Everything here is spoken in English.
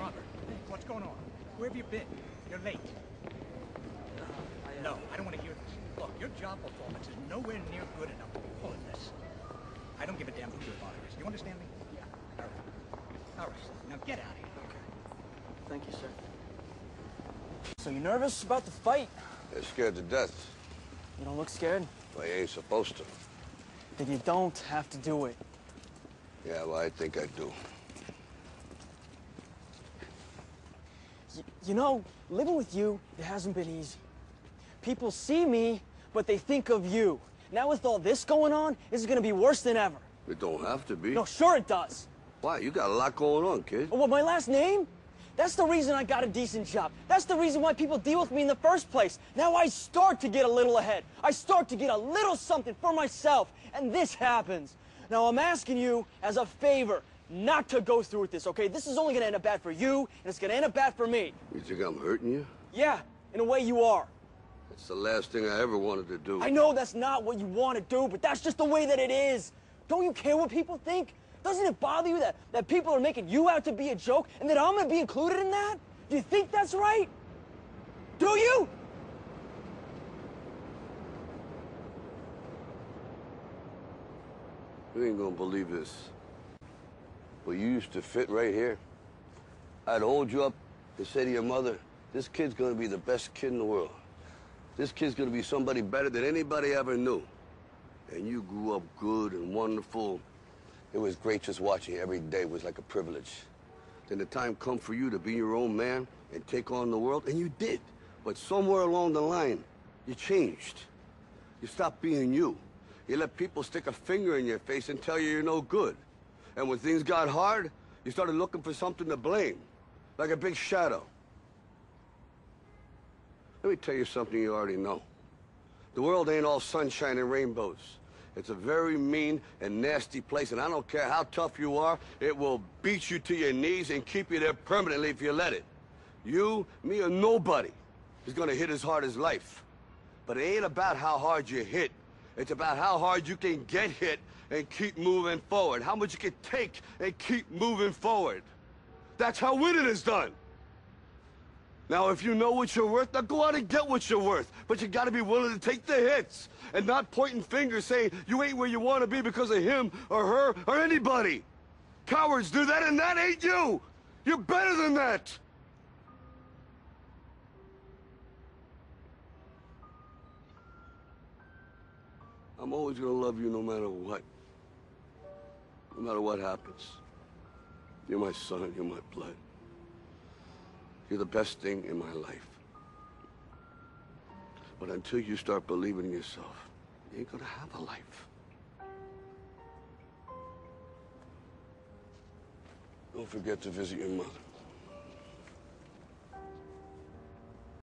Robert, hey, what's going on? Where have you been? You're late. No, I don't want to hear this. Look, your job performance is nowhere near good enough to be pulling this. I don't give a damn who your father is. You understand me? Yeah. All right. All right. Now get out of here. Okay. Thank you, sir. So you nervous about the fight? They're scared to death. You don't look scared? Well, you ain't supposed to. Then you don't have to do it. Yeah, well, I think I do. You know, living with you, it hasn't been easy. People see me, but they think of you. Now with all this going on, this is gonna be worse than ever. It don't have to be. No, sure it does. Why? You got a lot going on, kid. Well, my last name? That's the reason I got a decent job. That's the reason why people deal with me in the first place. Now I start to get a little ahead. I start to get a little something for myself. And this happens. Now I'm asking you as a favor not to go through with this, okay? This is only gonna end up bad for you, and it's gonna end up bad for me. You think I'm hurting you? Yeah, in a way you are. That's the last thing I ever wanted to do. I know that's not what you want to do, but that's just the way that it is. Don't you care what people think? Doesn't it bother you that people are making you out to be a joke and that I'm gonna be included in that? Do you think that's right? Do you? You ain't gonna believe this. But you used to fit right here. I'd hold you up and say to your mother, this kid's gonna be the best kid in the world. This kid's gonna be somebody better than anybody ever knew. And you grew up good and wonderful. It was great just watching you every day. It was like a privilege. Then the time come for you to be your own man and take on the world, and you did. But somewhere along the line, you changed. You stopped being you. You let people stick a finger in your face and tell you you're no good. And when things got hard, you started looking for something to blame, like a big shadow. Let me tell you something you already know. The world ain't all sunshine and rainbows. It's a very mean and nasty place, and I don't care how tough you are, it will beat you to your knees and keep you there permanently if you let it. You, me, or nobody is gonna hit as hard as life. But it ain't about how hard you hit. It's about how hard you can get hit and keep moving forward. How much you can take and keep moving forward. That's how winning is done. Now, if you know what you're worth, now go out and get what you're worth. But you gotta be willing to take the hits and not pointing fingers saying you ain't where you want to be because of him or her or anybody. Cowards do that, and that ain't you. You're better than that. I'm always gonna love you no matter what. No matter what happens. You're my son, you're my blood. You're the best thing in my life. But until you start believing in yourself, you ain't gonna have a life. Don't forget to visit your mother.